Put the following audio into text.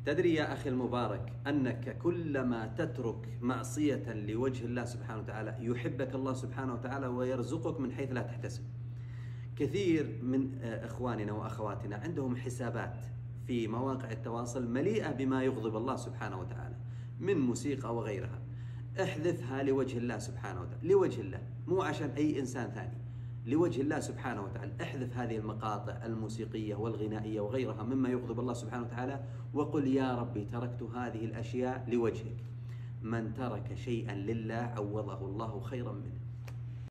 تدري يا أخي المبارك أنك كلما تترك معصية لوجه الله سبحانه وتعالى يحبك الله سبحانه وتعالى ويرزقك من حيث لا تحتسب. كثير من إخواننا وأخواتنا عندهم حسابات في مواقع التواصل مليئة بما يغضب الله سبحانه وتعالى من موسيقى وغيرها. احذفها لوجه الله سبحانه وتعالى، لوجه الله، مو عشان أي إنسان ثاني، لوجه الله سبحانه وتعالى. احذف هذه المقاطع الموسيقية والغنائية وغيرها مما يغضب الله سبحانه وتعالى، وقل يا ربي تركت هذه الأشياء لوجهك. من ترك شيئا لله عوضه الله خيرا منه.